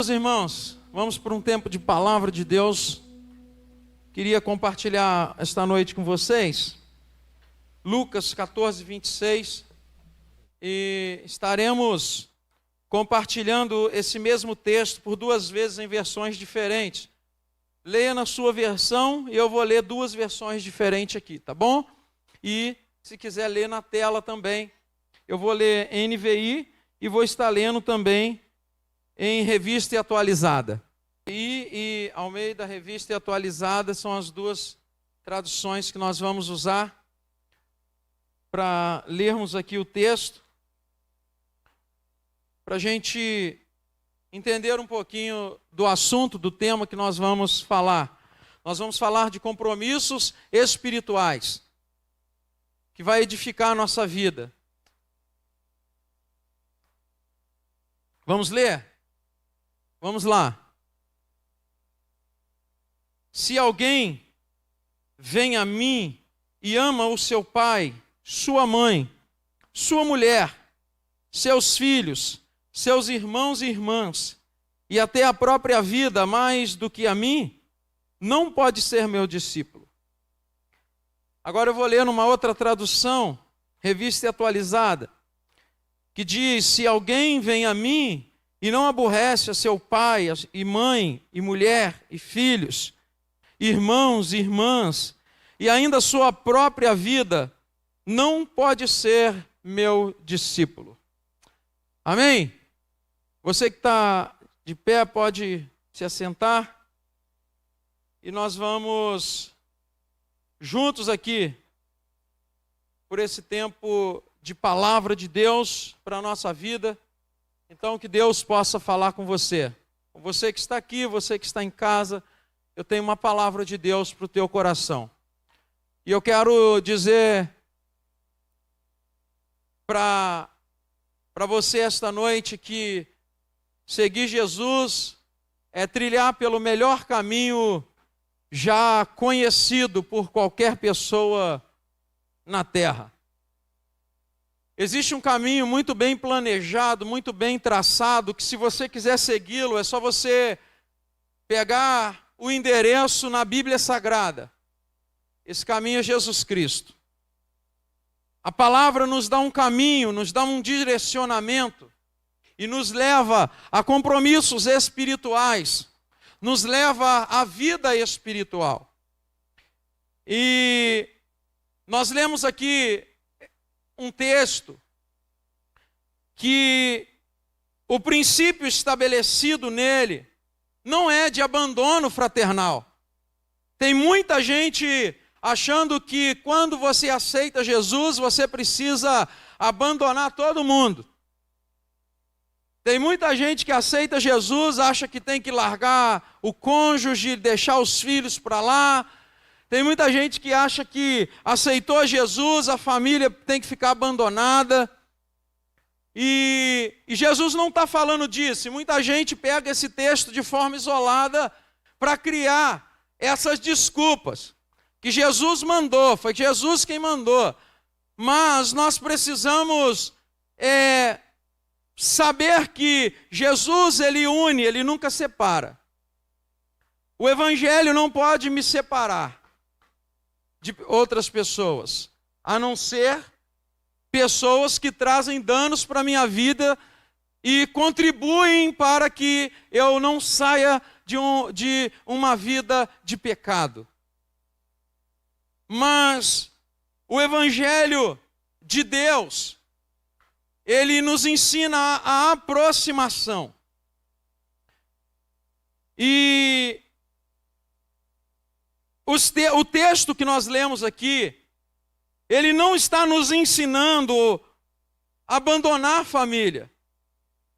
Meus irmãos, vamos para um tempo de palavra de Deus. Queria compartilhar esta noite com vocês Lucas 14, 26, e estaremos compartilhando esse mesmo texto por duas vezes em versões diferentes. Leia na sua versão e eu vou ler duas versões diferentes aqui, tá bom? E se quiser ler na tela também, eu vou ler NVI e vou estar lendo também em Revista e Atualizada. E Almeida, Revista e Atualizada são as duas traduções que nós vamos usar para lermos aqui o texto, para a gente entender um pouquinho do assunto, do tema que nós vamos falar. Nós vamos falar de compromissos espirituais, que vai edificar a nossa vida. Vamos ler? Vamos lá. Se alguém vem a mim e ama o seu pai, sua mãe, sua mulher, seus filhos, seus irmãos e irmãs, e até a própria vida mais do que a mim, não pode ser meu discípulo. Agora eu vou ler numa outra tradução, Revista e Atualizada, que diz: se alguém vem a mim e não aborrece a seu pai e mãe e mulher e filhos, irmãos e irmãs, e ainda a sua própria vida, não pode ser meu discípulo. Amém? Você que está de pé pode se assentar. E nós vamos juntos aqui, por esse tempo de palavra de Deus para a nossa vida. Então que Deus possa falar com você. Você que está aqui, você que está em casa, eu tenho uma palavra de Deus para o teu coração. E eu quero dizer para você esta noite que seguir Jesus é trilhar pelo melhor caminho já conhecido por qualquer pessoa na terra. Existe um caminho muito bem planejado, muito bem traçado, que se você quiser segui-lo, é só você pegar o endereço na Bíblia Sagrada. Esse caminho é Jesus Cristo. A palavra nos dá um caminho, nos dá um direcionamento e nos leva a compromissos espirituais, nos leva à vida espiritual. E nós lemos aqui um texto que o princípio estabelecido nele não é de abandono fraternal. Tem muita gente achando que quando você aceita Jesus, você precisa abandonar todo mundo. Tem muita gente que aceita Jesus, acha que tem que largar o cônjuge, deixar os filhos para lá. Tem muita gente que acha que aceitou Jesus, a família tem que ficar abandonada. E Jesus não está falando disso. E muita gente pega esse texto de forma isolada para criar essas desculpas. Que Jesus mandou, foi Jesus quem mandou. Mas nós precisamos saber que Jesus, ele une, ele nunca separa. O Evangelho não pode me separar de outras pessoas, a não ser pessoas que trazem danos para a minha vida e contribuem para que eu não saia de uma vida de pecado. Mas o Evangelho de Deus, ele nos ensina a aproximação. E o texto que nós lemos aqui, ele não está nos ensinando a abandonar a família,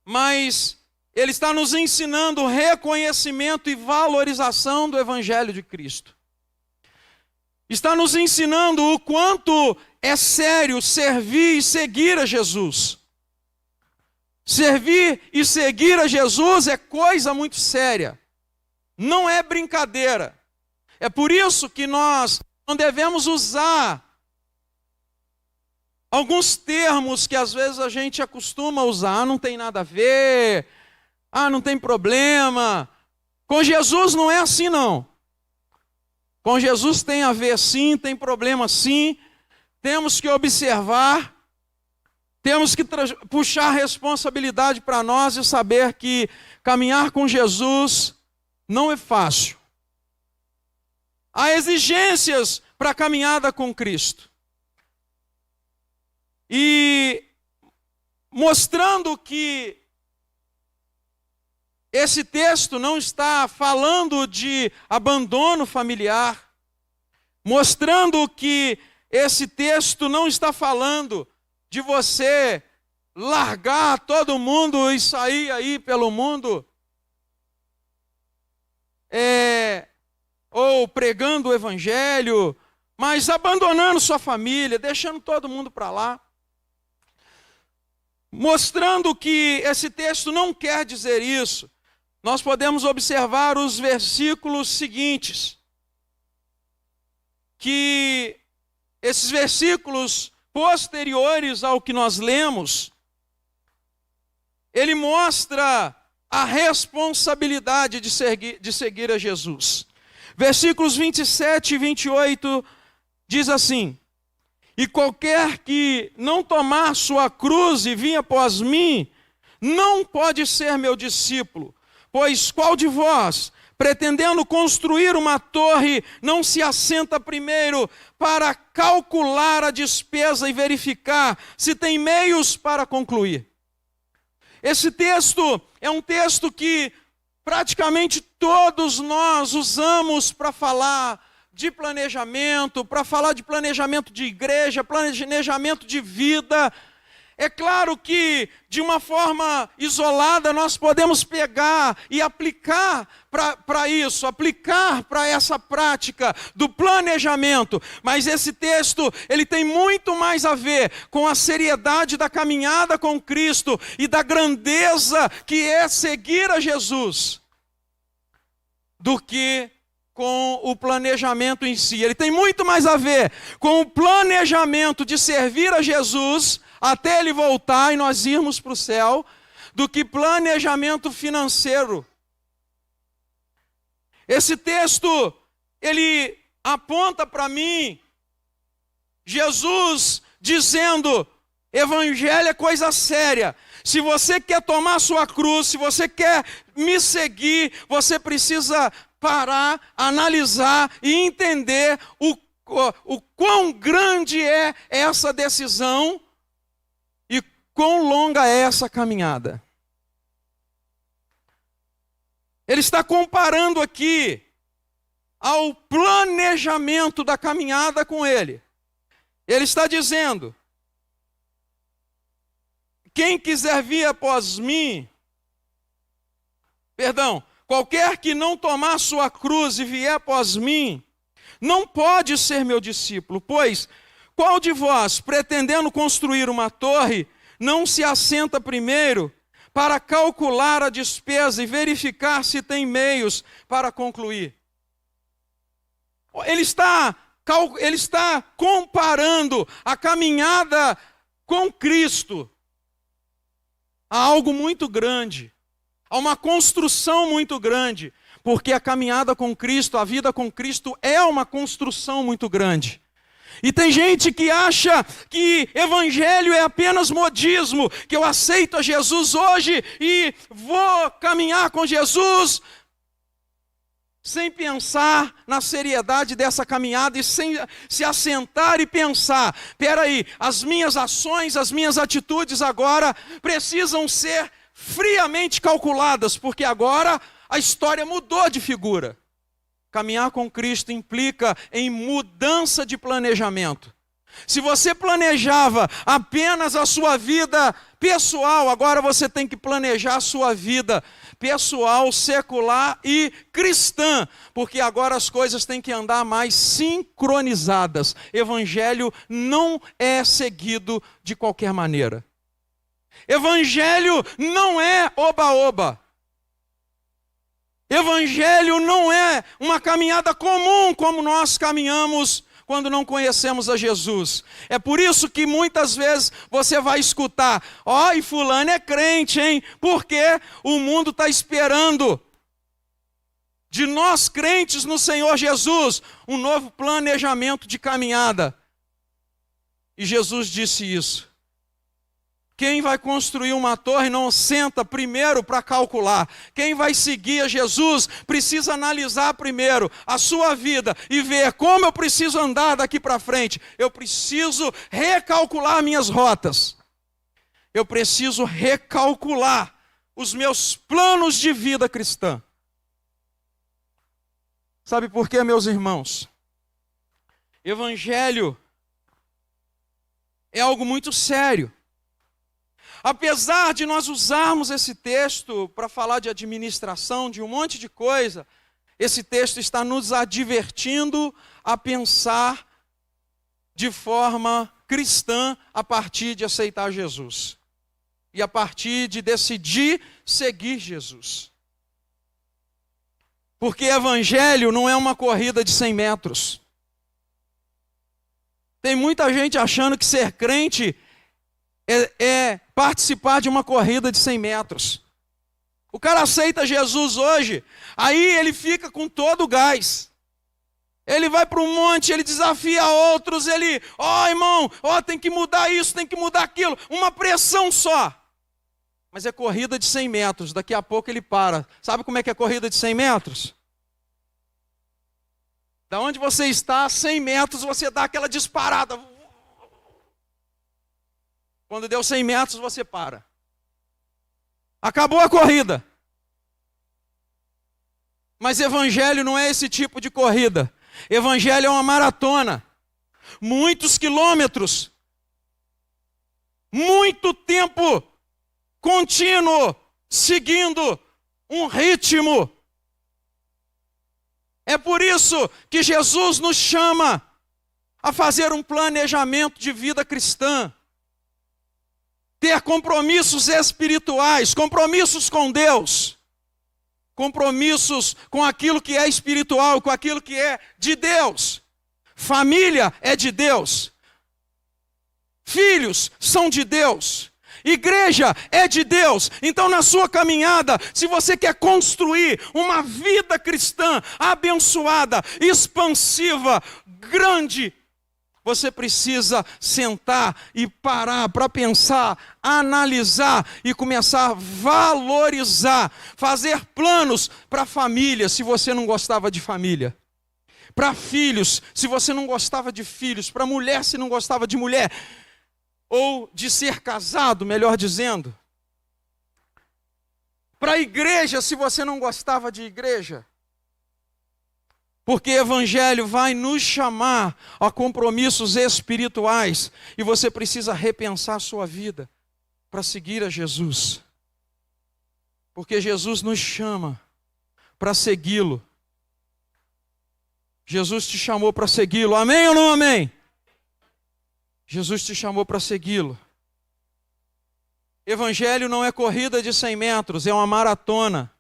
mas ele está nos ensinando o reconhecimento e valorização do Evangelho de Cristo. Está nos ensinando o quanto é sério servir e seguir a Jesus. Servir e seguir a Jesus é coisa muito séria, não é brincadeira. É por isso que nós não devemos usar alguns termos que às vezes a gente acostuma usar, não tem nada a ver, Ah, não tem problema. Com Jesus não é assim, não. Com Jesus tem a ver sim, tem problema sim. Temos que observar, temos que puxar a responsabilidade para nós e saber que caminhar com Jesus não é fácil. Há exigências para a caminhada com Cristo. E mostrando que esse texto não está falando de abandono familiar, mostrando que esse texto não está falando de você largar todo mundo e sair aí pelo mundo, ou pregando o evangelho, mas abandonando sua família, deixando todo mundo para lá. Mostrando que esse texto não quer dizer isso, nós podemos observar os versículos seguintes, que esses versículos posteriores ao que nós lemos, ele mostra a responsabilidade de seguir a Jesus. Versículos 27 e 28 diz assim: e qualquer que não tomar sua cruz e vir após mim, não pode ser meu discípulo. Pois qual de vós, pretendendo construir uma torre, não se assenta primeiro para calcular a despesa e verificar se tem meios para concluir? Esse texto é um texto que praticamente todos nós usamos para falar de planejamento, para falar de planejamento de igreja, planejamento de vida. É claro que, de uma forma isolada, nós podemos pegar e aplicar para isso, aplicar para essa prática do planejamento. Mas esse texto, ele tem muito mais a ver com a seriedade da caminhada com Cristo e da grandeza que é seguir a Jesus, do que com o planejamento em si. Ele tem muito mais a ver com o planejamento de servir a Jesus até Ele voltar e nós irmos para o céu, do que planejamento financeiro. Esse texto, ele aponta para mim Jesus dizendo: evangelho é coisa séria. Se você quer tomar sua cruz, se você quer me seguir, você precisa parar, analisar e entender o quão grande é essa decisão e quão longa é essa caminhada. Ele está comparando aqui ao planejamento da caminhada com Ele. Ele está dizendo: quem quiser vir após mim, qualquer que não tomar sua cruz e vier após mim, não pode ser meu discípulo. Pois qual de vós, pretendendo construir uma torre, não se assenta primeiro para calcular a despesa e verificar se tem meios para concluir? Ele está comparando a caminhada com Cristo a algo muito grande, a uma construção muito grande, porque a caminhada com Cristo, a vida com Cristo é uma construção muito grande. E tem gente que acha que evangelho é apenas modismo, que eu aceito a Jesus hoje e vou caminhar com Jesus, sem pensar na seriedade dessa caminhada e sem se assentar e pensar: peraí, as minhas ações, as minhas atitudes agora precisam ser friamente calculadas, porque agora a história mudou de figura. Caminhar com Cristo implica em mudança de planejamento. Se você planejava apenas a sua vida pessoal, agora você tem que planejar a sua vida pessoal, secular e cristã, porque agora as coisas têm que andar mais sincronizadas. Evangelho não é seguido de qualquer maneira. Evangelho não é oba-oba. Evangelho não é uma caminhada comum como nós caminhamos quando não conhecemos a Jesus. É por isso que muitas vezes você vai escutar: ó, e fulano é crente, hein? Porque o mundo está esperando de nós crentes no Senhor Jesus um novo planejamento de caminhada. E Jesus disse isso. Quem vai construir uma torre não senta primeiro para calcular. Quem vai seguir a Jesus precisa analisar primeiro a sua vida e ver como eu preciso andar daqui para frente. Eu preciso recalcular minhas rotas. Eu preciso recalcular os meus planos de vida cristã. Sabe por quê, meus irmãos? Evangelho é algo muito sério. Apesar de nós usarmos esse texto para falar de administração, de um monte de coisa, esse texto está nos advertindo a pensar de forma cristã a partir de aceitar Jesus. E a partir de decidir seguir Jesus. Porque evangelho não é uma corrida de 100 metros. Tem muita gente achando que ser crente é participar de uma corrida de 100 metros. O cara aceita Jesus hoje, aí ele fica com todo o gás. Ele vai para um monte, ele desafia outros, ele, irmão, tem que mudar isso, tem que mudar aquilo. Uma pressão só. Mas é corrida de 100 metros, daqui a pouco ele para. Sabe como é que é corrida de 100 metros? Da onde você está, 100 metros, você dá aquela disparada. Quando deu 100 metros, você para. Acabou a corrida. Mas evangelho não é esse tipo de corrida. Evangelho é uma maratona. Muitos quilômetros. Muito tempo contínuo, seguindo um ritmo. É por isso que Jesus nos chama a fazer um planejamento de vida cristã. Ter compromissos espirituais, compromissos com Deus, compromissos com aquilo que é espiritual, com aquilo que é de Deus. Família é de Deus. Filhos são de Deus. Igreja é de Deus. Então, na sua caminhada, se você quer construir uma vida cristã abençoada, expansiva, grande, você precisa sentar e parar para pensar, analisar e começar a valorizar, fazer planos para a família, se você não gostava de família. Para filhos, se você não gostava de filhos. Para mulher, se não gostava de mulher. Ou de ser casado, melhor dizendo. Para a igreja, se você não gostava de igreja. Porque o evangelho vai nos chamar a compromissos espirituais. E você precisa repensar a sua vida para seguir a Jesus. Porque Jesus nos chama para segui-lo. Jesus te chamou para segui-lo. Amém ou não amém? Jesus te chamou para segui-lo. Evangelho não é corrida de 100 metros, é uma maratona.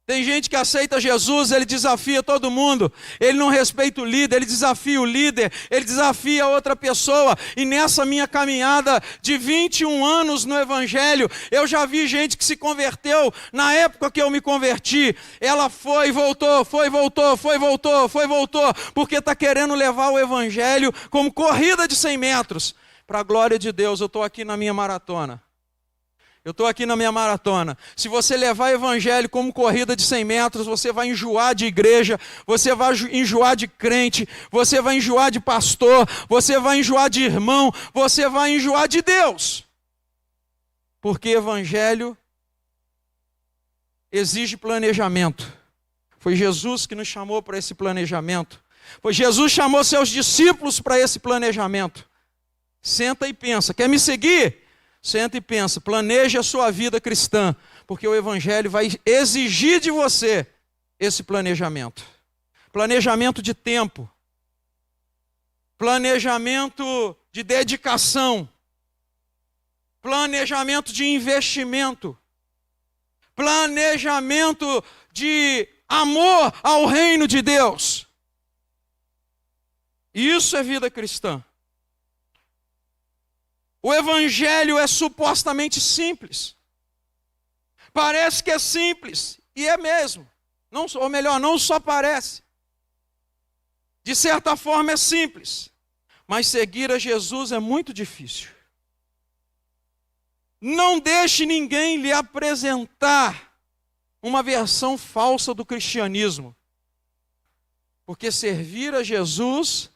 Tem gente que aceita Jesus, ele desafia todo mundo. Ele não respeita o líder, ele desafia o líder, ele desafia outra pessoa. E nessa minha caminhada de 21 anos no Evangelho, eu já vi gente que se converteu na época que eu me converti. Ela foi, voltou, porque está querendo levar o Evangelho como corrida de 100 metros. Para a glória de Deus, eu estou aqui na minha maratona. Se você levar o evangelho como corrida de 100 metros, você vai enjoar de igreja, você vai enjoar de crente, você vai enjoar de pastor, você vai enjoar de irmão, você vai enjoar de Deus. Porque evangelho exige planejamento. Foi Jesus que nos chamou para esse planejamento. Foi Jesus que chamou seus discípulos para esse planejamento. Senta e pensa, quer me seguir? Senta e pensa, planeje a sua vida cristã, porque o evangelho vai exigir de você esse planejamento. Planejamento de tempo, planejamento de dedicação, planejamento de investimento, planejamento de amor ao reino de Deus. Isso é vida cristã. O evangelho é supostamente simples. Parece que é simples, e é mesmo. Não, ou melhor, não só parece. De certa forma é simples, mas seguir a Jesus é muito difícil. Não deixe ninguém lhe apresentar uma versão falsa do cristianismo, porque servir a Jesus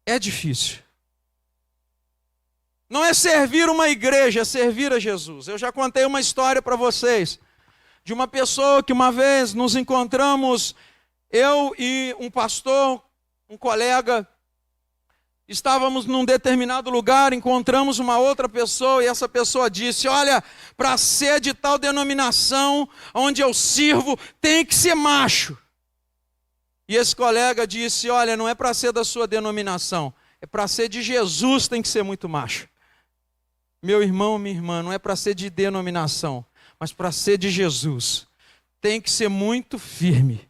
é difícil. Não é servir uma igreja, é servir a Jesus. Eu já contei uma história para vocês, de uma pessoa que uma vez nos encontramos, eu e um pastor, um colega, estávamos num determinado lugar, encontramos uma outra pessoa e essa pessoa disse: olha, para ser de tal denominação onde eu sirvo, tem que ser macho. E esse colega disse: olha, não é para ser da sua denominação, é para ser de Jesus, tem que ser muito macho. Meu irmão, minha irmã, não é para ser de denominação, mas para ser de Jesus, tem que ser muito firme.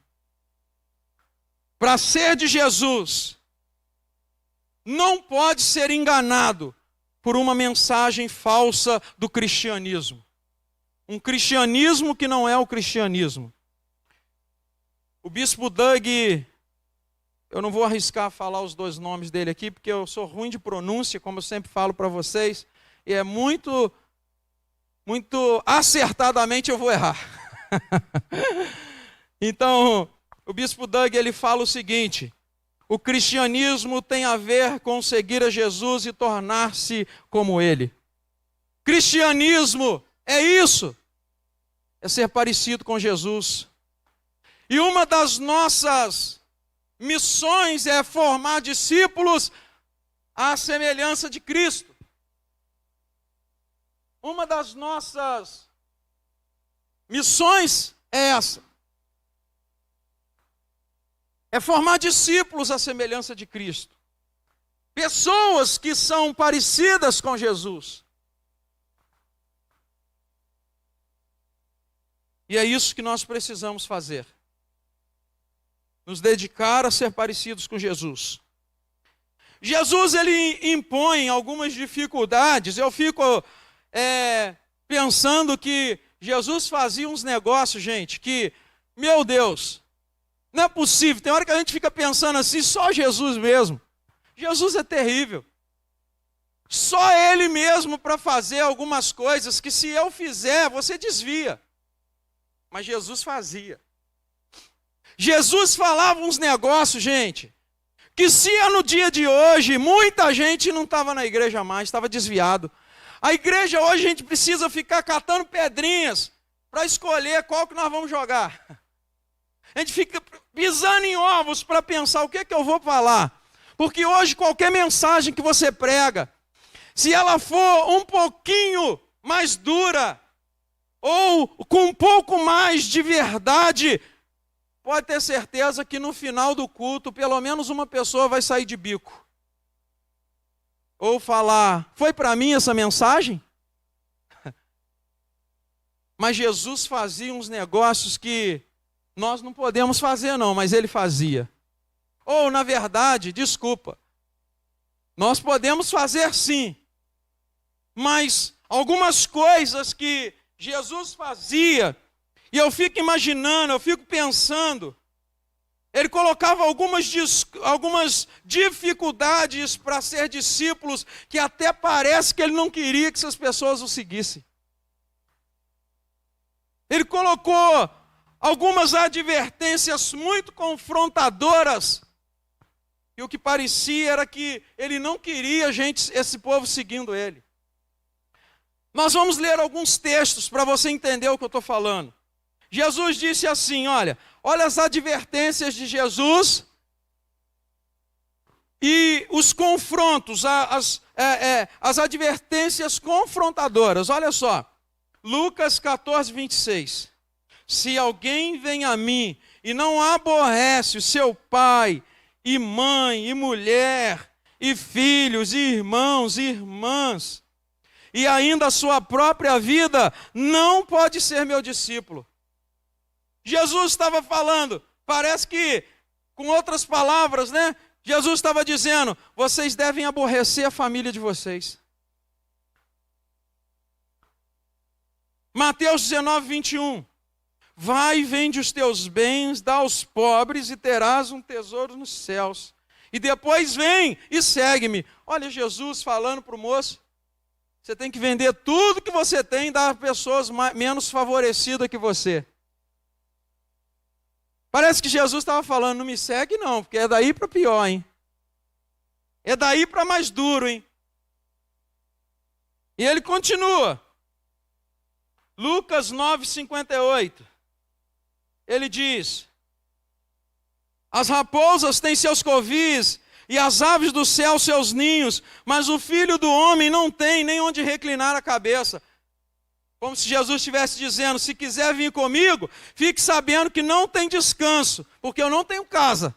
Para ser de Jesus, não pode ser enganado por uma mensagem falsa do cristianismo. Um cristianismo que não é o cristianismo. O bispo Doug, eu não vou arriscar falar os dois nomes dele aqui, porque eu sou ruim de pronúncia, como eu sempre falo para vocês, e é muito acertadamente eu vou errar. Então, o bispo Doug, ele fala o seguinte: o cristianismo tem a ver com seguir a Jesus e tornar-se como ele. Cristianismo é isso, é ser parecido com Jesus. E uma das nossas missões é formar discípulos à semelhança de Cristo. Uma das nossas missões é essa. É formar discípulos à semelhança de Cristo. Pessoas que são parecidas com Jesus. E é isso que nós precisamos fazer. Nos dedicar a ser parecidos com Jesus. Jesus, ele impõe algumas dificuldades. Eu fico pensando que Jesus fazia uns negócios, gente, que, meu Deus, não é possível. Tem hora que a gente fica pensando assim, só Jesus mesmo. Jesus é terrível. Só Ele mesmo para fazer algumas coisas que, se eu fizer, você desvia. Mas Jesus fazia. Jesus falava uns negócios, gente, que se é no dia de hoje, muita gente não estava na igreja mais, estava desviado. A igreja hoje, a gente precisa ficar catando pedrinhas para escolher qual que nós vamos jogar. A gente fica pisando em ovos para pensar o que eu vou falar. Porque hoje qualquer mensagem que você prega, se ela for um pouquinho mais dura, ou com um pouco mais de verdade, pode ter certeza que no final do culto, pelo menos uma pessoa vai sair de bico. Ou falar: foi para mim essa mensagem? Mas Jesus fazia uns negócios que nós não podemos fazer não, mas ele fazia. Ou, na verdade, desculpa, nós podemos fazer sim, mas algumas coisas que Jesus fazia, e eu fico imaginando, eu fico pensando, ele colocava algumas dificuldades para ser discípulos, que até parece que ele não queria que essas pessoas o seguissem. Ele colocou algumas advertências muito confrontadoras, e o que parecia era que ele não queria esse povo seguindo ele. Nós vamos ler alguns textos para você entender o que eu estou falando. Jesus disse assim, olha as advertências de Jesus e os confrontos, as advertências confrontadoras. Olha só, Lucas 14, 26. Se alguém vem a mim e não aborrece o seu pai, e mãe, e mulher, e filhos, e irmãos, e irmãs, e ainda a sua própria vida, não pode ser meu discípulo. Jesus estava falando, parece que, com outras palavras, né? Jesus estava dizendo, vocês devem aborrecer a família de vocês. Mateus 19, 21. Vai e vende os teus bens, dá aos pobres e terás um tesouro nos céus. E depois vem e segue-me. Olha Jesus falando para o moço. Você tem que vender tudo que você tem e dar a pessoas menos favorecidas que você. Parece que Jesus estava falando, não me segue não, porque é daí para pior, hein? É daí para mais duro, hein? E ele continua. Lucas 9:58. Ele diz: as raposas têm seus covis e as aves do céu seus ninhos, mas o Filho do Homem não tem nem onde reclinar a cabeça. Como se Jesus estivesse dizendo, se quiser vir comigo, fique sabendo que não tem descanso, porque eu não tenho casa.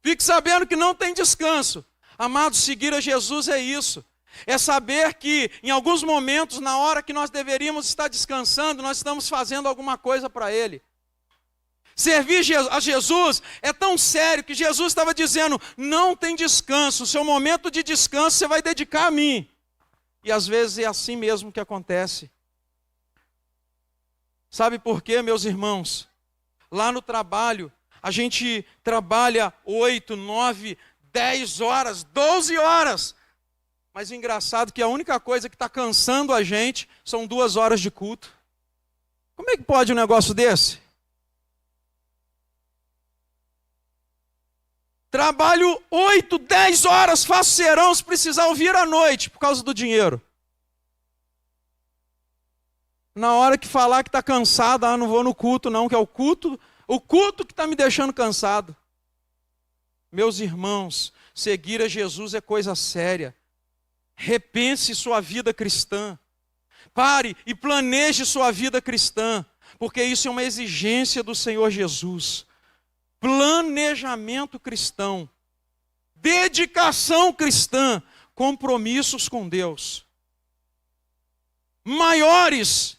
Fique sabendo que não tem descanso. Amados, seguir a Jesus é isso. É saber que em alguns momentos, na hora que nós deveríamos estar descansando, nós estamos fazendo alguma coisa para Ele. Servir a Jesus é tão sério que Jesus estava dizendo, não tem descanso, o seu momento de descanso você vai dedicar a mim. E às vezes é assim mesmo que acontece. Sabe por quê, meus irmãos? Lá no trabalho, a gente trabalha 8, 9, 10 horas, 12 horas. Mas o engraçado é que a única coisa que está cansando a gente são 2 horas de culto. Como é que pode um negócio desse? Trabalho 8, 10 horas, faço serão, se precisar ouvir à noite, por causa do dinheiro. Na hora que falar que está cansado, não vou no culto não, que é o culto que está me deixando cansado. Meus irmãos, seguir a Jesus é coisa séria. Repense sua vida cristã. Pare e planeje sua vida cristã, porque isso é uma exigência do Senhor Jesus. Planejamento cristão, dedicação cristã, compromissos com Deus, maiores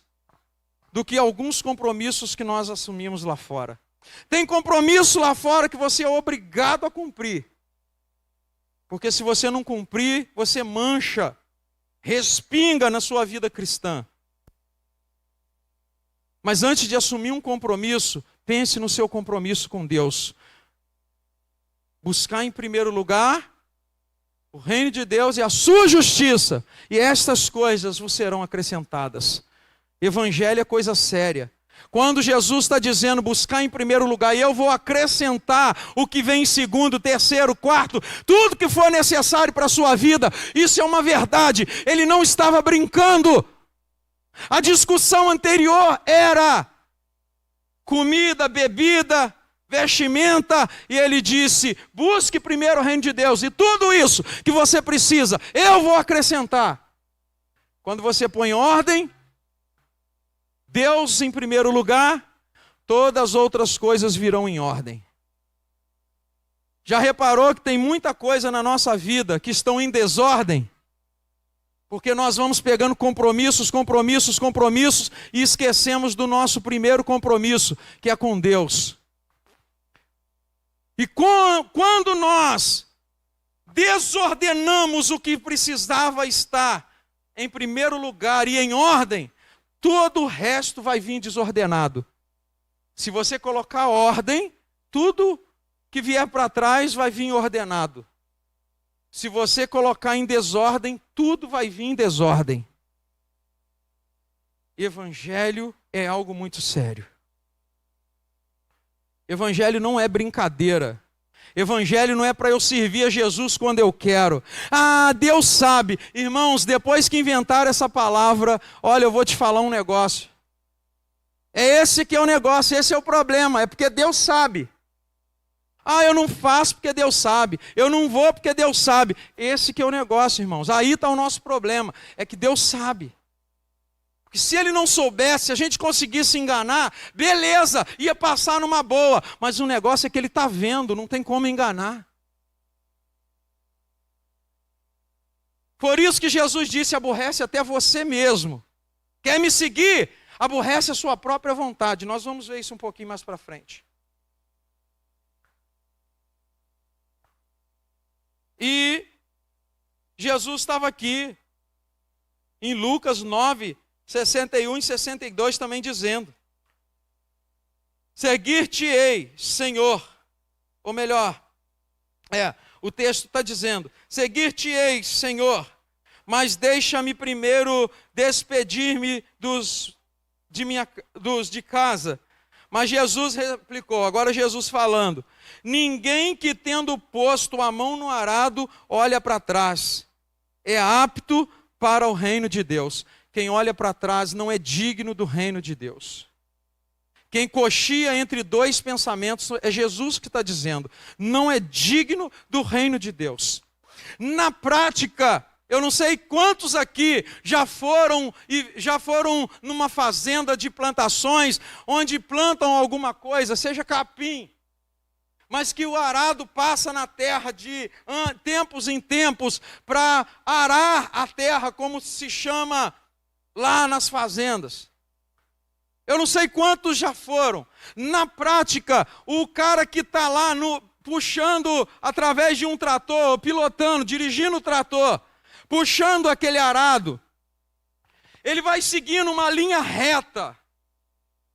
do que alguns compromissos que nós assumimos lá fora. Tem compromisso lá fora que você é obrigado a cumprir, porque se você não cumprir, você mancha, respinga na sua vida cristã. Mas antes de assumir um compromisso, pense no seu compromisso com Deus. Buscar em primeiro lugar o reino de Deus e a sua justiça, e estas coisas vos serão acrescentadas. Evangelho é coisa séria. Quando Jesus está dizendo buscar em primeiro lugar, e eu vou acrescentar o que vem em segundo, terceiro, quarto, tudo que for necessário para a sua vida, isso é uma verdade. Ele não estava brincando. A discussão anterior era comida, bebida, vestimenta, e ele disse, busque primeiro o reino de Deus, e tudo isso que você precisa, eu vou acrescentar. Quando você põe ordem, Deus em primeiro lugar, todas as outras coisas virão em ordem. Já reparou que tem muita coisa na nossa vida que estão em desordem? Porque nós vamos pegando compromissos e esquecemos do nosso primeiro compromisso, que é com Deus. E quando nós desordenamos o que precisava estar em primeiro lugar e em ordem, todo o resto vai vir desordenado. Se você colocar ordem, tudo que vier para trás vai vir ordenado. Se você colocar em desordem, tudo vai vir em desordem. Evangelho é algo muito sério. Evangelho não é brincadeira. Evangelho não é para eu servir a Jesus quando eu quero. Ah, Deus sabe. Irmãos, depois que inventaram essa palavra, olha, eu vou te falar um negócio. É esse que é o negócio, esse é o problema. É porque Deus sabe. Ah, eu não faço porque Deus sabe. Eu não vou porque Deus sabe. Esse que é o negócio, irmãos. Aí está o nosso problema. É que Deus sabe. Porque se Ele não soubesse, se a gente conseguisse enganar, beleza, ia passar numa boa. Mas o negócio é que Ele está vendo, não tem como enganar. Por isso que Jesus disse, aborrece até você mesmo. Quer me seguir? Aborrece a sua própria vontade. Nós vamos ver isso um pouquinho mais para frente. E Jesus estava aqui, em Lucas 9, 61 e 62 também dizendo: seguir-te-ei, Senhor. Ou melhor, o texto está dizendo: seguir-te-ei, Senhor, mas deixa-me primeiro despedir-me dos de casa. Mas Jesus replicou, agora Jesus falando: ninguém que tendo posto a mão no arado olha para trás, é apto para o reino de Deus. Quem olha para trás não é digno do reino de Deus. Quem coxia entre dois pensamentos, é Jesus que está dizendo, não é digno do reino de Deus. Na prática, eu não sei quantos aqui já foram numa fazenda de plantações, onde plantam alguma coisa, seja capim, mas que o arado passa na terra de tempos em tempos para arar a terra, como se chama lá nas fazendas. Eu não sei quantos já foram. Na prática, o cara que está lá puxando através de um trator, pilotando, dirigindo o trator, puxando aquele arado, ele vai seguindo uma linha reta.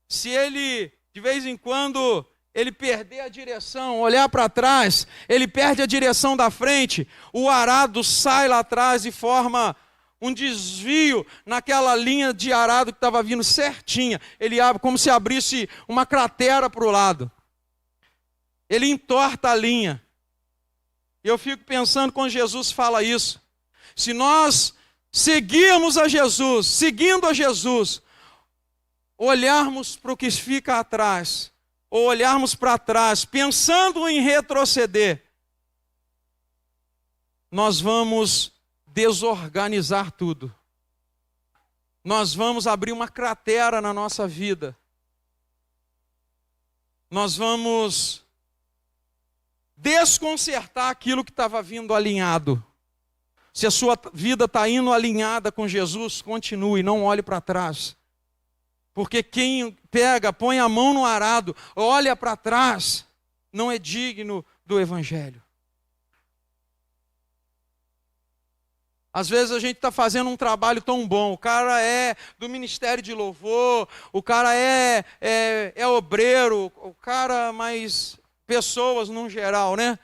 Se ele, de vez em quando, ele perder a direção, olhar para trás, ele perde a direção da frente, o arado sai lá atrás e forma um desvio naquela linha de arado que estava vindo certinha. Ele abre como se abrisse uma cratera para o lado. Ele entorta a linha. Eu fico pensando quando Jesus fala isso. Se nós seguirmos a Jesus, seguindo a Jesus, olharmos para o que fica atrás, ou olharmos para trás, pensando em retroceder, nós vamos desorganizar tudo. Nós vamos abrir uma cratera na nossa vida. Nós vamos desconcertar aquilo que estava vindo alinhado. Se a sua vida está indo alinhada com Jesus, continue, não olhe para trás. Porque quem pega, põe a mão no arado, olha para trás, não é digno do Evangelho. Às vezes a gente está fazendo um trabalho tão bom, o cara é do Ministério de Louvor, o cara é obreiro, o cara, mas pessoas no geral, né?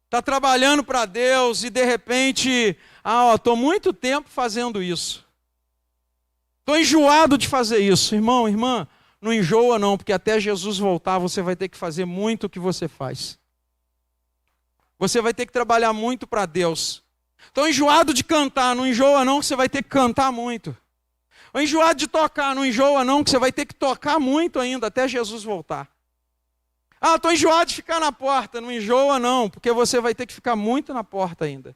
Está trabalhando para Deus e de repente, estou muito tempo fazendo isso. Estou enjoado de fazer isso. Irmão, irmã, não enjoa não, porque até Jesus voltar você vai ter que fazer muito o que você faz. Você vai ter que trabalhar muito para Deus. Estou enjoado de cantar, não enjoa não, que você vai ter que cantar muito. Estou enjoado de tocar, não enjoa não, que você vai ter que tocar muito ainda até Jesus voltar. Estou enjoado de ficar na porta, não enjoa não, porque você vai ter que ficar muito na porta ainda.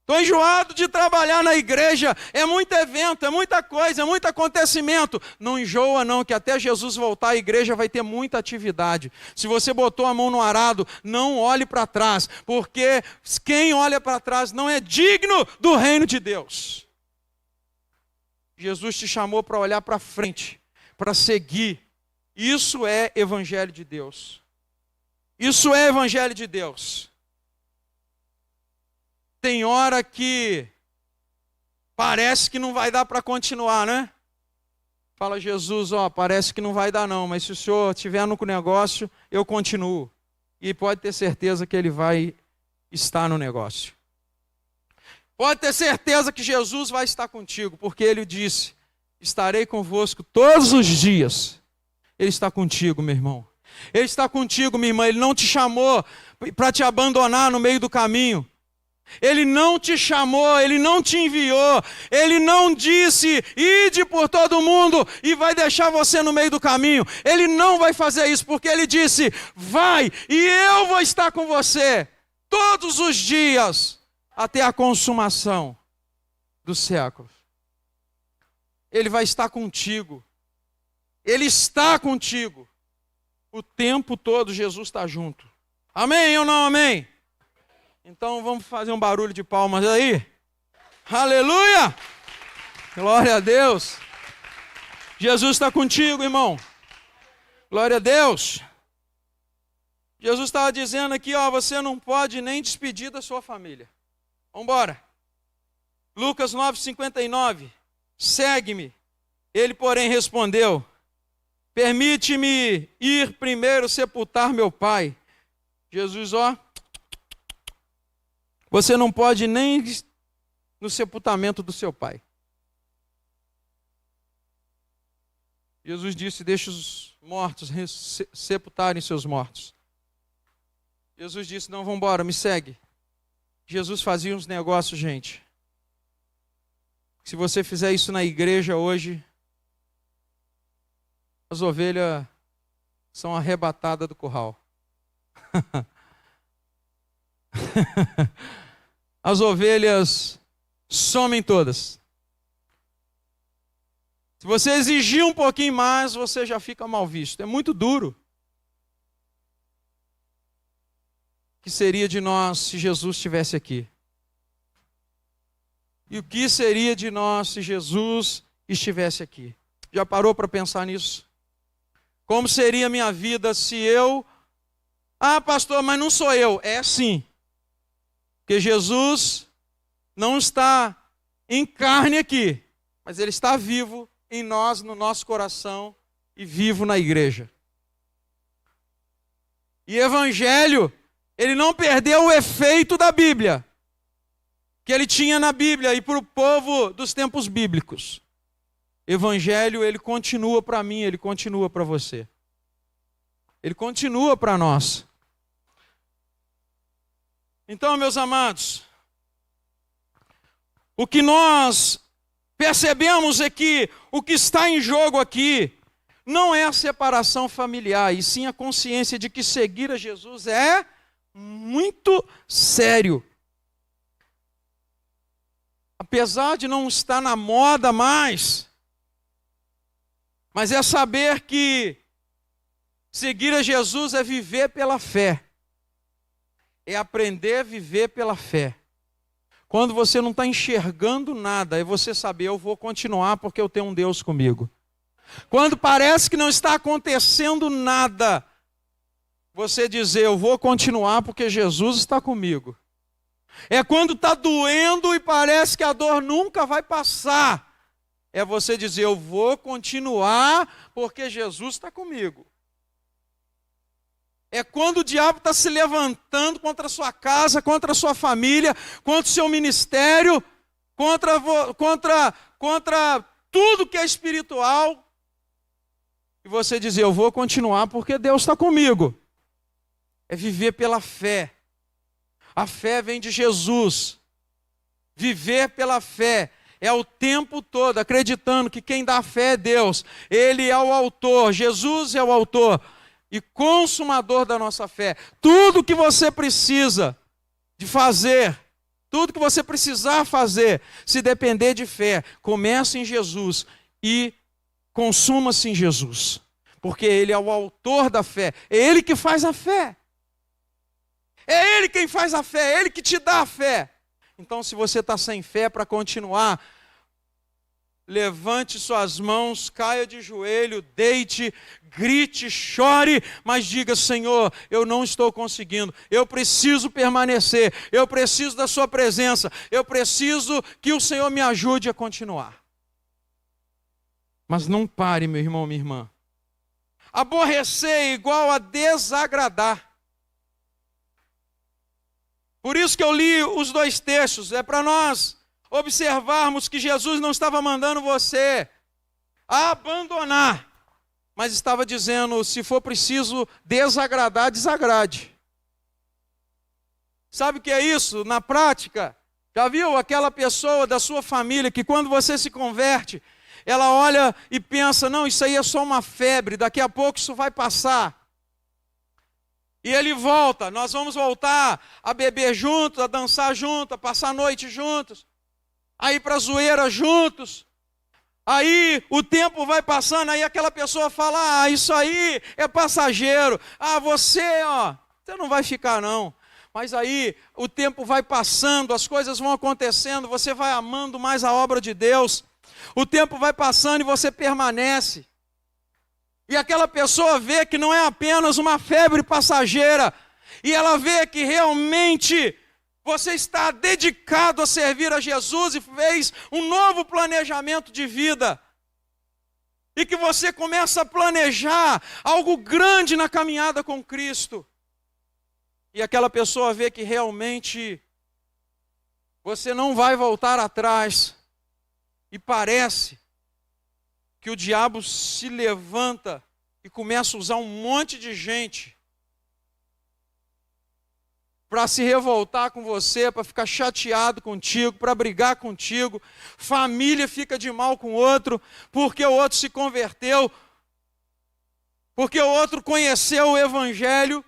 Estou enjoado de trabalhar na igreja, é muito evento, é muita coisa, é muito acontecimento. Não enjoa não, que até Jesus voltar a igreja vai ter muita atividade. Se você botou a mão no arado, não olhe para trás, porque quem olha para trás não é digno do reino de Deus. Jesus te chamou para olhar para frente, para seguir. Isso é Evangelho de Deus. Isso é Evangelho de Deus. Tem hora que parece que não vai dar para continuar, né? Fala Jesus, parece que não vai dar não, mas se o senhor estiver no negócio, eu continuo. E pode ter certeza que ele vai estar no negócio. Pode ter certeza que Jesus vai estar contigo, porque ele disse, estarei convosco todos os dias. Ele está contigo, meu irmão. Ele está contigo, minha irmã. Ele não te chamou para te abandonar no meio do caminho. Ele não te chamou, Ele não te enviou, Ele não disse, ide por todo mundo e vai deixar você no meio do caminho. Ele não vai fazer isso, porque Ele disse, vai e eu vou estar com você todos os dias, até a consumação dos séculos. Ele vai estar contigo, Ele está contigo, o tempo todo Jesus está junto. Amém ou não amém? Então vamos fazer um barulho de palmas aí. Aleluia! Glória a Deus. Jesus está contigo, irmão. Glória a Deus. Jesus estava dizendo aqui, ó, você não pode nem despedir da sua família. Vamos embora. Lucas 9:59, segue-me. Ele, porém, respondeu, permite-me ir primeiro sepultar meu pai. Jesus, ó, você não pode nem no sepultamento do seu pai. Jesus disse, deixa os mortos sepultarem seus mortos. Jesus disse, não, vamos embora, me segue. Jesus fazia uns negócios, gente. Se você fizer isso na igreja hoje, as ovelhas são arrebatadas do curral. As ovelhas somem todas. Se você exigir um pouquinho mais, você já fica mal visto. É muito duro. O que seria de nós se Jesus estivesse aqui? E o que seria de nós se Jesus estivesse aqui? Já parou para pensar nisso? Como seria a minha vida se eu... Ah, pastor, mas não sou eu. É sim. Porque Jesus não está em carne aqui, mas Ele está vivo em nós, no nosso coração e vivo na igreja. E Evangelho, ele não perdeu o efeito da Bíblia, que ele tinha na Bíblia e para o povo dos tempos bíblicos. Evangelho, ele continua para mim, ele continua para você. Ele continua para nós. Então, meus amados, o que nós percebemos é que o que está em jogo aqui não é a separação familiar, e sim a consciência de que seguir a Jesus é muito sério. Apesar de não estar na moda mais, mas é saber que seguir a Jesus é viver pela fé. É aprender a viver pela fé. Quando você não está enxergando nada, é você saber, eu vou continuar porque eu tenho um Deus comigo. Quando parece que não está acontecendo nada, você dizer, eu vou continuar porque Jesus está comigo. É quando está doendo e parece que a dor nunca vai passar. É você dizer, eu vou continuar porque Jesus está comigo. É quando o diabo está se levantando contra a sua casa, contra a sua família, contra o seu ministério, contra tudo que é espiritual. E você dizer, eu vou continuar porque Deus está comigo. É viver pela fé. A fé vem de Jesus. Viver pela fé é o tempo todo acreditando que quem dá fé é Deus. Ele é o autor, Jesus é o autor e consumador da nossa fé. Tudo que você precisa de fazer, tudo que você precisar fazer, se depender de fé, comece em Jesus e consuma-se em Jesus. Porque Ele é o autor da fé, é Ele que faz a fé. É Ele quem faz a fé, é Ele que te dá a fé. Então, se você está sem fé para continuar, levante suas mãos, caia de joelho, deite, grite, chore, mas diga, Senhor, eu não estou conseguindo, eu preciso permanecer, eu preciso da sua presença, eu preciso que o Senhor me ajude a continuar. Mas não pare, meu irmão, minha irmã. Aborrecer é igual a desagradar. Por isso que eu li os dois textos, é para nós observarmos que Jesus não estava mandando você a abandonar, mas estava dizendo, se for preciso desagradar, desagrade. Sabe o que é isso? Na prática, já viu aquela pessoa da sua família que quando você se converte, ela olha e pensa, não, isso aí é só uma febre, daqui a pouco isso vai passar. E ele volta, nós vamos voltar a beber juntos, a dançar juntos, a passar a noite juntos, a ir para a zoeira juntos. Aí o tempo vai passando, aí aquela pessoa fala, ah, isso aí é passageiro. Ah, você não vai ficar não. Mas aí o tempo vai passando, as coisas vão acontecendo, você vai amando mais a obra de Deus. O tempo vai passando e você permanece. E aquela pessoa vê que não é apenas uma febre passageira, e ela vê que realmente você está dedicado a servir a Jesus e fez um novo planejamento de vida. E que você começa a planejar algo grande na caminhada com Cristo. E aquela pessoa vê que realmente você não vai voltar atrás. E parece que o diabo se levanta e começa a usar um monte de gente para se revoltar com você, para ficar chateado contigo, para brigar contigo. Família fica de mal com o outro, porque o outro se converteu, porque o outro conheceu o Evangelho,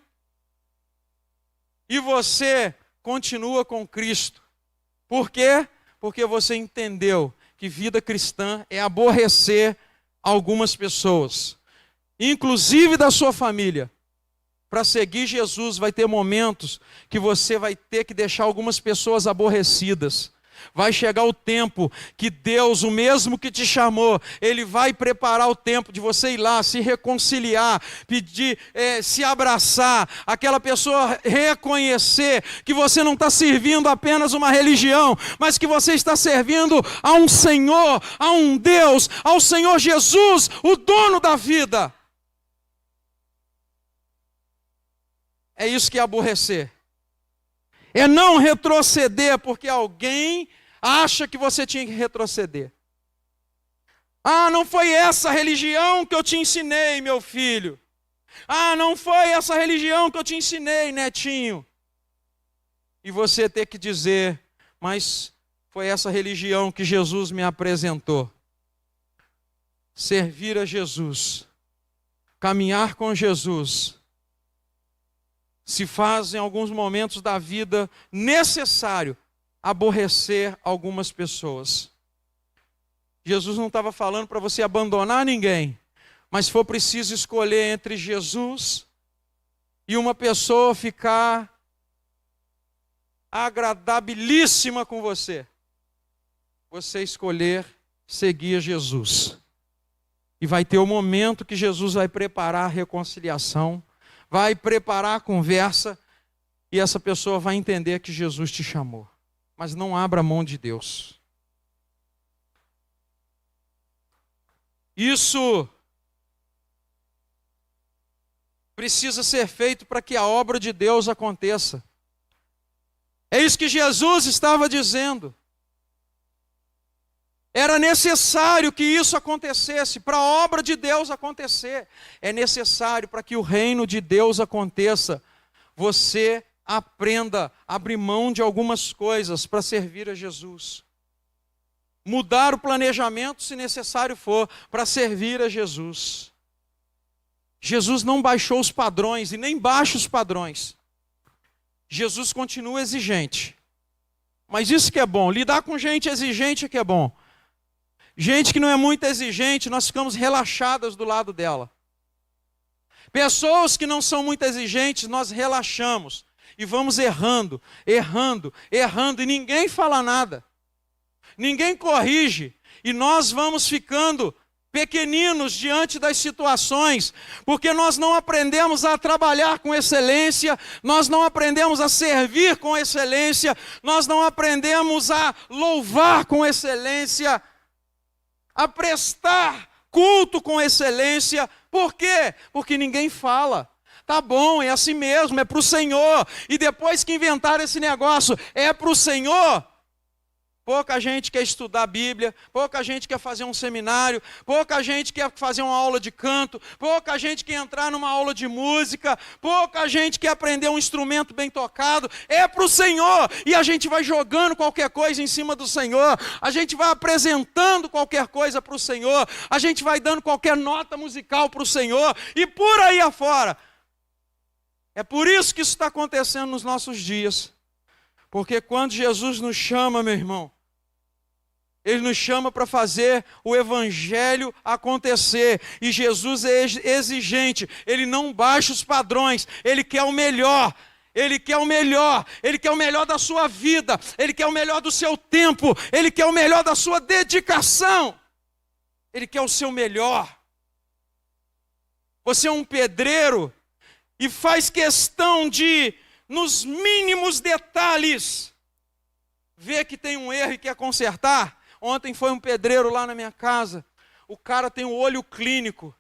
e você continua com Cristo. Por quê? Porque você entendeu que vida cristã é aborrecer algumas pessoas, inclusive da sua família. Para seguir Jesus vai ter momentos que você vai ter que deixar algumas pessoas aborrecidas. Vai chegar o tempo que Deus, o mesmo que te chamou, Ele vai preparar o tempo de você ir lá, se reconciliar, pedir, se abraçar, aquela pessoa reconhecer que você não está servindo apenas uma religião, mas que você está servindo a um Senhor, a um Deus, ao Senhor Jesus, o dono da vida. É isso que é aborrecer. É não retroceder porque alguém acha que você tinha que retroceder. Ah, não foi essa religião que eu te ensinei, meu filho. Ah, não foi essa religião que eu te ensinei, netinho. E você ter que dizer, mas foi essa religião que Jesus me apresentou. Servir a Jesus, caminhar com Jesus, se faz em alguns momentos da vida necessário aborrecer algumas pessoas. Jesus não estava falando para você abandonar ninguém, mas se for preciso escolher entre Jesus e uma pessoa ficar agradabilíssima com você, você escolher seguir Jesus. E vai ter o momento que Jesus vai preparar a reconciliação, vai preparar a conversa, e essa pessoa vai entender que Jesus te chamou. Mas não abra mão de Deus. Isso precisa ser feito para que a obra de Deus aconteça. É isso que Jesus estava dizendo. Era necessário que isso acontecesse, para a obra de Deus acontecer. É necessário para que o reino de Deus aconteça. Você aprenda a abrir mão de algumas coisas para servir a Jesus. Mudar o planejamento, se necessário for, para servir a Jesus. Jesus não baixou os padrões e nem baixa os padrões. Jesus continua exigente. Mas isso que é bom, lidar com gente exigente é que é bom. Gente que não é muito exigente, nós ficamos relaxadas do lado dela. Pessoas que não são muito exigentes, nós relaxamos. E vamos errando, e ninguém fala nada. Ninguém corrige. E nós vamos ficando pequeninos diante das situações, porque nós não aprendemos a trabalhar com excelência, nós não aprendemos a servir com excelência, nós não aprendemos a louvar com excelência, a prestar culto com excelência. Por quê? Porque ninguém fala. Tá bom, é assim mesmo, é para o Senhor. E depois que inventaram esse negócio, é para o Senhor, pouca gente quer estudar a Bíblia, pouca gente quer fazer um seminário, pouca gente quer fazer uma aula de canto, pouca gente quer entrar numa aula de música, pouca gente quer aprender um instrumento bem tocado. É para o Senhor, e a gente vai jogando qualquer coisa em cima do Senhor, a gente vai apresentando qualquer coisa para o Senhor, a gente vai dando qualquer nota musical para o Senhor, e por aí afora. É por isso que isso está acontecendo nos nossos dias. Porque quando Jesus nos chama, meu irmão, Ele nos chama para fazer o Evangelho acontecer. E Jesus é exigente, Ele não baixa os padrões, Ele quer o melhor. Ele quer o melhor, Ele quer o melhor da sua vida, Ele quer o melhor do seu tempo, Ele quer o melhor da sua dedicação. Ele quer o seu melhor. Você é um pedreiro e faz questão de, nos mínimos detalhes, ver que tem um erro e quer consertar. Ontem foi um pedreiro lá na minha casa. O cara tem um olho clínico.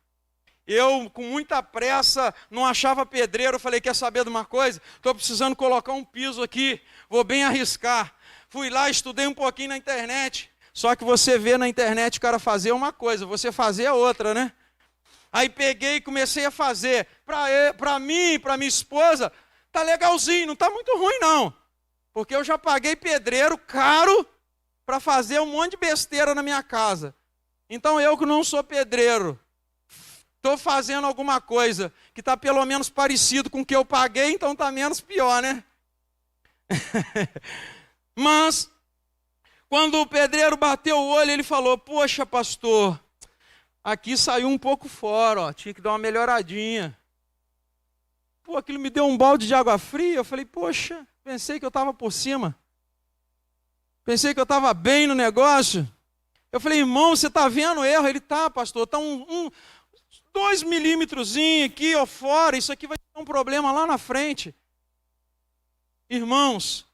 Eu, com muita pressa, não achava pedreiro. Eu falei, quer saber de uma coisa? Estou precisando colocar um piso aqui. Vou bem arriscar. Fui lá, estudei um pouquinho na internet. Só que você vê na internet o cara fazer uma coisa, você fazer a outra, né? Aí peguei e comecei a fazer. Para mim, para minha esposa, tá legalzinho, não tá muito ruim não. Porque eu já paguei pedreiro caro para fazer um monte de besteira na minha casa. Então eu que não sou pedreiro, estou fazendo alguma coisa que está pelo menos parecido com o que eu paguei, então está menos pior, né? Mas, quando o pedreiro bateu o olho, ele falou, poxa, pastor, aqui saiu um pouco fora, ó, tinha que dar uma melhoradinha. Pô, aquilo me deu um balde de água fria. Eu falei, poxa, pensei que eu estava por cima. Pensei que eu estava bem no negócio. Eu falei, irmão, você está vendo o erro? Ele tá, pastor, está 2 milímetros aqui ou fora, isso aqui vai ter um problema lá na frente. Irmãos,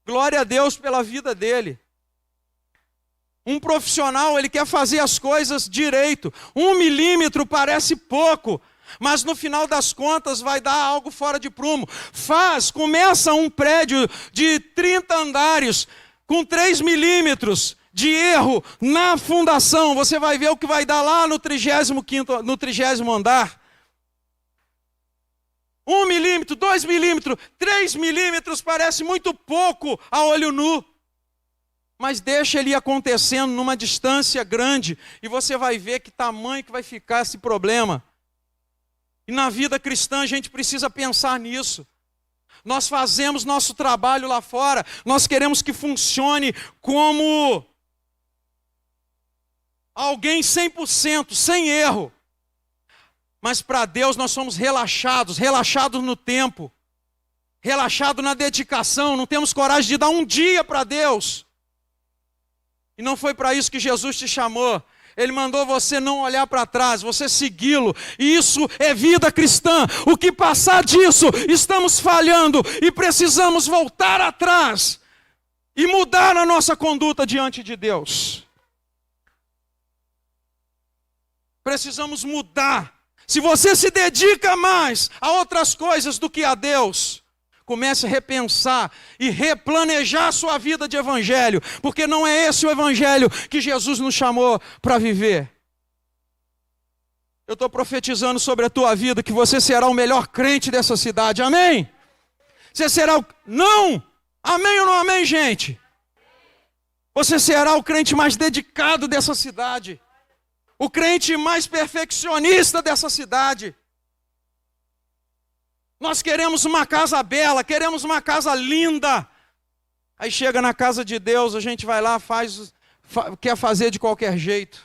glória a Deus pela vida dele. Um profissional, ele quer fazer as coisas direito. 1 milímetro parece pouco, mas no final das contas vai dar algo fora de prumo. Começa um prédio de 30 andares, com 3 milímetros de erro na fundação. Você vai ver o que vai dar lá no 30º andar. 1 milímetro, 2 milímetros, 3 milímetros parece muito pouco a olho nu. Mas deixa ele ir acontecendo numa distância grande e você vai ver que tamanho que vai ficar esse problema. E na vida cristã a gente precisa pensar nisso. Nós fazemos nosso trabalho lá fora, nós queremos que funcione como alguém 100%, sem erro. Mas para Deus nós somos relaxados no tempo, relaxados na dedicação, não temos coragem de dar um dia para Deus. E não foi para isso que Jesus te chamou. Ele mandou você não olhar para trás, você segui-lo. E isso é vida cristã. O que passar disso, estamos falhando e precisamos voltar atrás e mudar a nossa conduta diante de Deus. Precisamos mudar. Se você se dedica mais a outras coisas do que a Deus, comece a repensar e replanejar a sua vida de evangelho, porque não é esse o evangelho que Jesus nos chamou para viver. Eu estou profetizando sobre a tua vida que você será o melhor crente dessa cidade, amém? Você será o... Não! Amém ou não amém, gente? Você será o crente mais dedicado dessa cidade, o crente mais perfeccionista dessa cidade. Nós queremos uma casa bela, queremos uma casa linda. Aí chega na casa de Deus, a gente vai lá, quer fazer de qualquer jeito.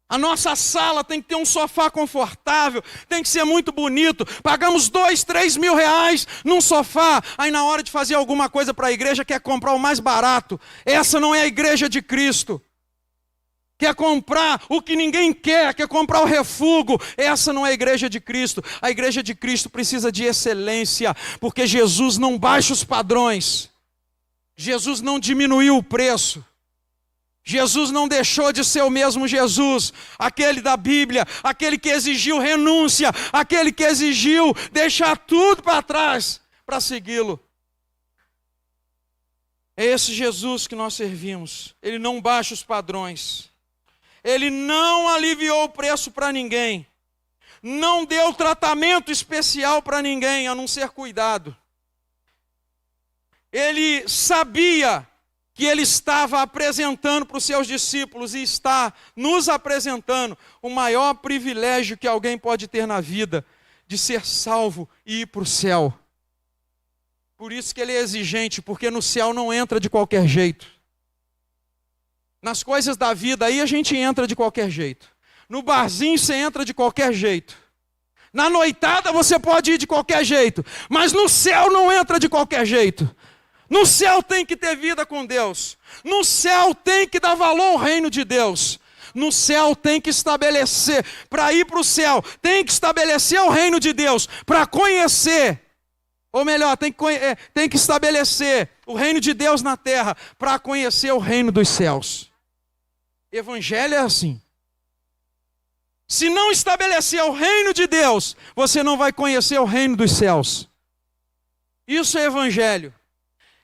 A nossa sala tem que ter um sofá confortável, tem que ser muito bonito. Pagamos 2, 3 mil reais num sofá. Aí na hora de fazer alguma coisa para a igreja, quer comprar o mais barato. Essa não é a igreja de Cristo. Quer comprar o que ninguém quer comprar o refúgio. Essa não é a igreja de Cristo. A igreja de Cristo precisa de excelência, porque Jesus não baixa os padrões. Jesus não diminuiu o preço. Jesus não deixou de ser o mesmo Jesus, aquele da Bíblia, aquele que exigiu renúncia, aquele que exigiu deixar tudo para trás para segui-lo. É esse Jesus que nós servimos. Ele não baixa os padrões. Ele não aliviou o preço para ninguém. Não deu tratamento especial para ninguém, a não ser cuidado. Ele sabia que ele estava apresentando para os seus discípulos e está nos apresentando o maior privilégio que alguém pode ter na vida, de ser salvo e ir para o céu. Por isso que ele é exigente, porque no céu não entra de qualquer jeito. Nas coisas da vida aí a gente entra de qualquer jeito. No barzinho você entra de qualquer jeito. Na noitada você pode ir de qualquer jeito. Mas no céu não entra de qualquer jeito. No céu tem que ter vida com Deus. No céu tem que dar valor ao reino de Deus. no céu tem que estabelecer, para ir para o céu, tem que estabelecer o reino de Deus, para conhecer, ou melhor, tem que estabelecer o reino de Deus na terra, para conhecer o reino dos céus. Evangelho é assim. Se não estabelecer o reino de Deus, você não vai conhecer o reino dos céus. Isso é evangelho.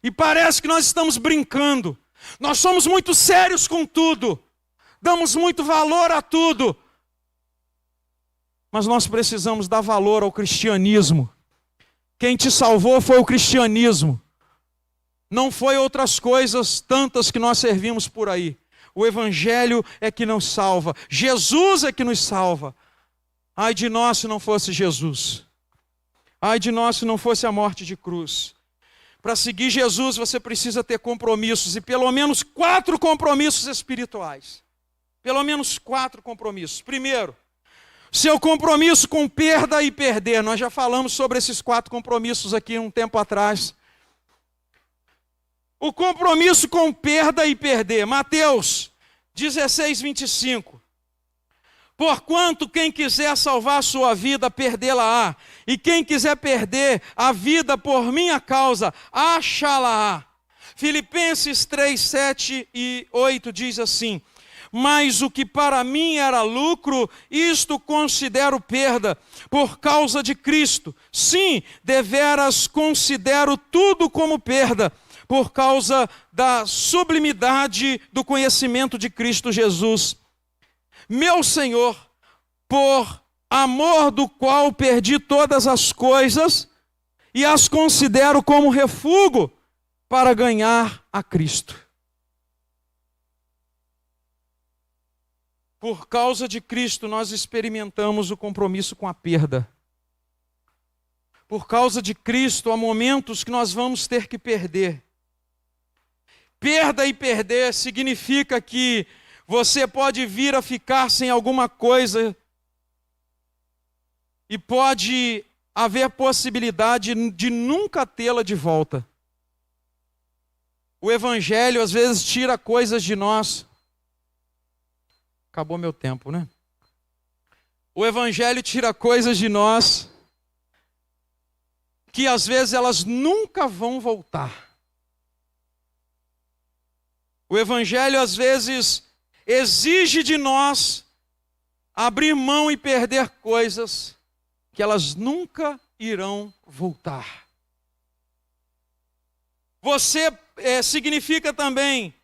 E parece que nós estamos brincando. Nós somos muito sérios com tudo. Damos muito valor a tudo. Mas nós precisamos dar valor ao cristianismo. Quem te salvou foi o cristianismo. Não foi outras coisas tantas que nós servimos por aí. O evangelho é que nos salva. Jesus é que nos salva. Ai de nós se não fosse Jesus. Ai de nós se não fosse a morte de cruz. Para seguir Jesus você precisa ter compromissos. E pelo menos 4 compromissos espirituais. Pelo menos 4 compromissos. Primeiro, seu compromisso com perda e perder. Nós já falamos sobre esses 4 compromissos aqui um tempo atrás. O compromisso com perda e perder. Mateus 16, 25. Porquanto quem quiser salvar a sua vida, perdê-la-á. E quem quiser perder a vida por minha causa, achá-la-á. Filipenses 3, 7 e 8 diz assim: mas o que para mim era lucro, isto considero perda, por causa de Cristo. Sim, deveras considero tudo como perda, por causa da sublimidade do conhecimento de Cristo Jesus, meu Senhor, por amor do qual perdi todas as coisas e as considero como refúgio para ganhar a Cristo. Por causa de Cristo, nós experimentamos o compromisso com a perda. Por causa de Cristo, há momentos que nós vamos ter que perder. Perda e perder significa que você pode vir a ficar sem alguma coisa e pode haver possibilidade de nunca tê-la de volta. O evangelho às vezes tira coisas de nós. Acabou meu tempo, né? O evangelho tira coisas de nós que às vezes elas nunca vão voltar. O evangelho às vezes exige de nós abrir mão e perder coisas que elas nunca irão voltar. Você significa também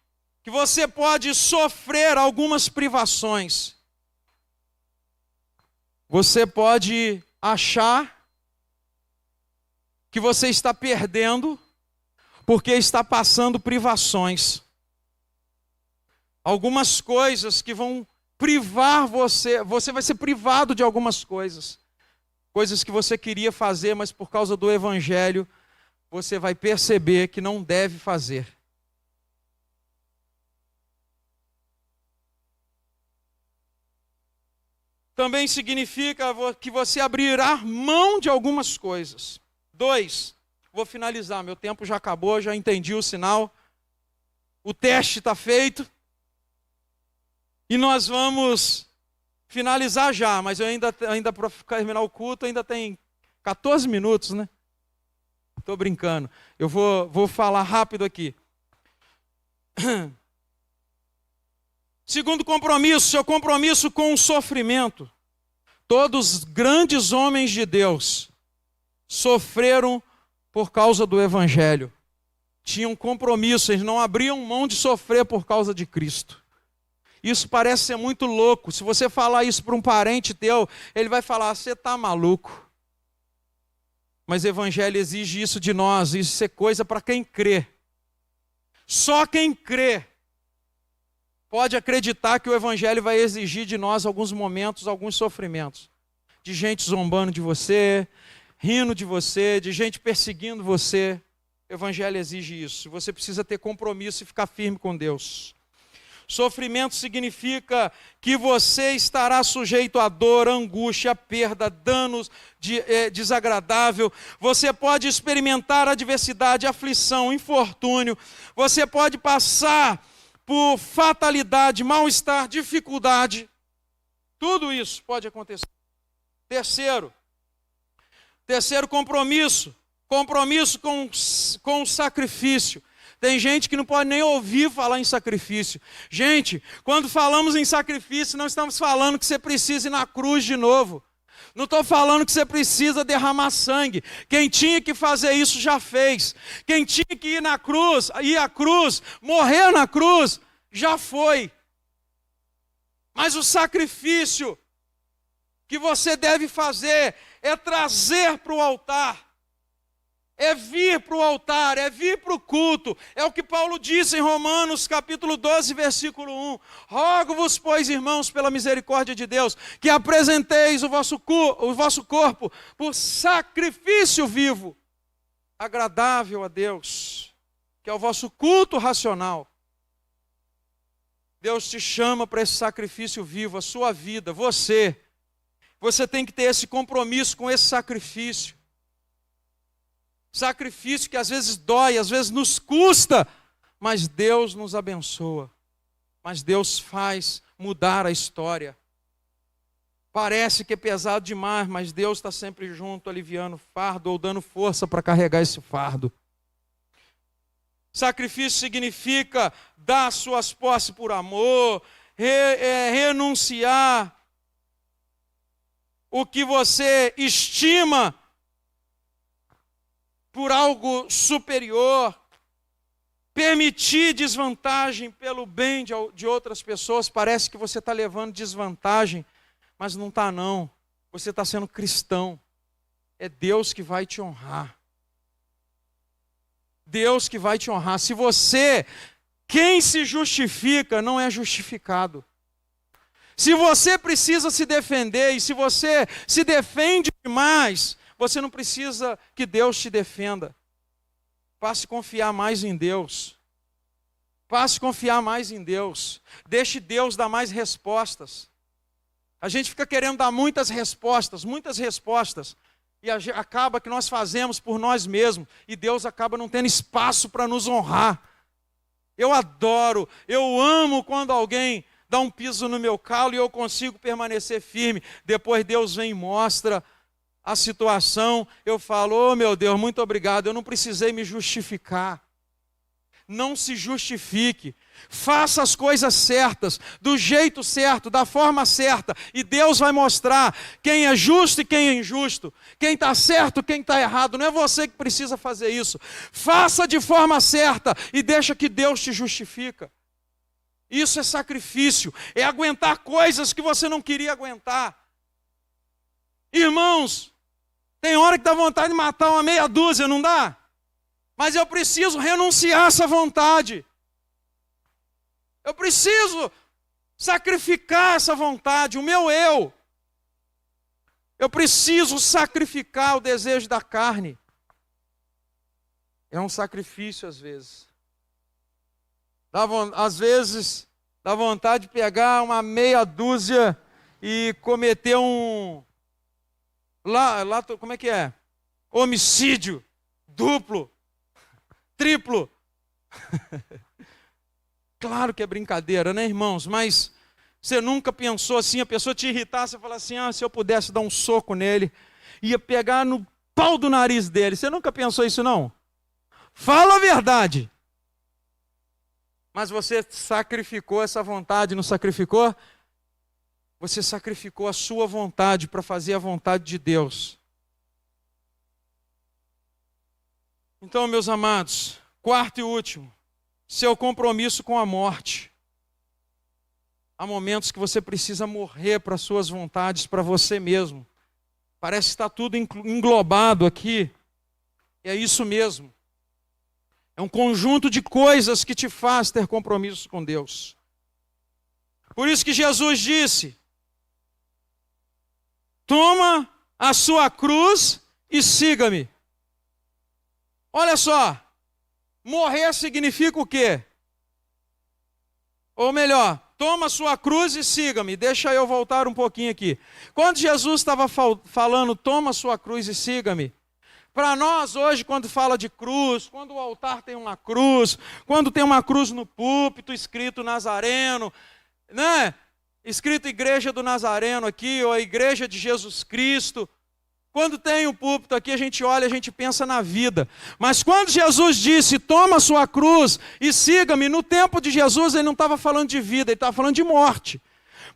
que você pode sofrer algumas privações. Você pode achar que você está perdendo porque está passando privações. Algumas coisas que vão privar você vai ser privado de algumas coisas. Coisas que você queria fazer, mas por causa do evangelho, você vai perceber que não deve fazer. Também significa que você abrirá mão de algumas coisas. 2, vou finalizar, meu tempo já acabou, já entendi o sinal. O teste está feito. E nós vamos finalizar já, mas eu ainda para terminar o culto, ainda tem 14 minutos, né? Estou brincando. Eu vou falar rápido aqui. Segundo compromisso, seu compromisso com o sofrimento. Todos os grandes homens de Deus sofreram por causa do evangelho. Tinham compromisso, eles não abriam mão de sofrer por causa de Cristo. Isso parece ser muito louco. Se você falar isso para um parente teu, ele vai falar, você está maluco. Mas o evangelho exige isso de nós, isso é coisa para quem crê. Só quem crê pode acreditar que o evangelho vai exigir de nós alguns momentos, alguns sofrimentos. De gente zombando de você, rindo de você, de gente perseguindo você. O evangelho exige isso. Você precisa ter compromisso e ficar firme com Deus. Sofrimento significa que você estará sujeito a dor, angústia, perda, danos desagradável. Você pode experimentar adversidade, aflição, infortúnio. Você pode passar por fatalidade, mal-estar, dificuldade. Tudo isso pode acontecer. Terceiro compromisso. Compromisso com o sacrifício. Tem gente que não pode nem ouvir falar em sacrifício. Gente, quando falamos em sacrifício, não estamos falando que você precisa ir na cruz de novo. Não estou falando que você precisa derramar sangue. Quem tinha que fazer isso já fez. Quem tinha que ir à cruz, morrer na cruz, já foi. Mas o sacrifício que você deve fazer é trazer para o altar. É vir para o altar, é vir para o culto. É o que Paulo disse em Romanos capítulo 12, versículo 1. Rogo-vos, pois, irmãos, pela misericórdia de Deus, que apresenteis o vosso corpo por sacrifício vivo, agradável a Deus, que é o vosso culto racional. Deus te chama para esse sacrifício vivo, a sua vida, você tem que ter esse compromisso com esse sacrifício. Sacrifício que às vezes dói, às vezes nos custa, mas Deus nos abençoa. Mas Deus faz mudar a história. Parece que é pesado demais, mas Deus está sempre junto, aliviando o fardo ou dando força para carregar esse fardo. Sacrifício significa dar suas posses por amor, renunciar o que você estima por algo superior, permitir desvantagem pelo bem de outras pessoas. Parece que você está levando desvantagem, mas não está não. Você está sendo cristão. É Deus que vai te honrar. Deus que vai te honrar. Quem se justifica não é justificado. Se você precisa se defender e se você se defende demais, você não precisa que Deus te defenda. Passe a confiar mais em Deus. Passe a confiar mais em Deus. Deixe Deus dar mais respostas. A gente fica querendo dar muitas respostas, e acaba que nós fazemos por nós mesmos, e Deus acaba não tendo espaço para nos honrar. Eu amo quando alguém dá um piso no meu calo e eu consigo permanecer firme. Depois Deus vem e mostra a situação, eu falo, oh meu Deus, muito obrigado, eu não precisei me justificar. Não se justifique, faça as coisas certas, do jeito certo, da forma certa, e Deus vai mostrar quem é justo e quem é injusto, quem está certo, quem está errado. Não é você que precisa fazer isso. Faça de forma certa e deixa que Deus te justifica. Isso é sacrifício, é aguentar coisas que você não queria aguentar. Irmãos, tem hora que dá vontade de matar uma meia dúzia, não dá? Mas eu preciso renunciar a essa vontade. Eu preciso sacrificar essa vontade, o meu eu. Eu preciso sacrificar o desejo da carne. É um sacrifício às vezes. Às vezes dá vontade de pegar uma meia dúzia e cometer como é que é? Homicídio duplo, triplo. Claro que é brincadeira, né, irmãos? Mas você nunca pensou assim, a pessoa te irritar, você fala assim, se eu pudesse dar um soco nele, ia pegar no pau do nariz dele. Você nunca pensou isso, não? Fala a verdade. Mas você sacrificou essa vontade, não sacrificou? Você sacrificou a sua vontade para fazer a vontade de Deus. Então, meus amados, quarto e último, seu compromisso com a morte. Há momentos que você precisa morrer para as suas vontades, para você mesmo. Parece que está tudo englobado aqui. É isso mesmo. É um conjunto de coisas que te faz ter compromisso com Deus. Por isso que Jesus disse, toma a sua cruz e siga-me. Olha só, morrer significa o quê? Ou melhor, toma a sua cruz e siga-me. Deixa eu voltar um pouquinho aqui. Quando Jesus estava falando, toma a sua cruz e siga-me, Para nós hoje, quando fala de cruz, quando o altar tem uma cruz, quando tem uma cruz no púlpito, escrito Nazareno, né? Escrito Igreja do Nazareno aqui, ou a Igreja de Jesus Cristo. Quando tem o púlpito aqui, a gente olha, a gente pensa na vida. Mas quando Jesus disse, toma a sua cruz e siga-me, no tempo de Jesus ele não estava falando de vida, ele estava falando de morte.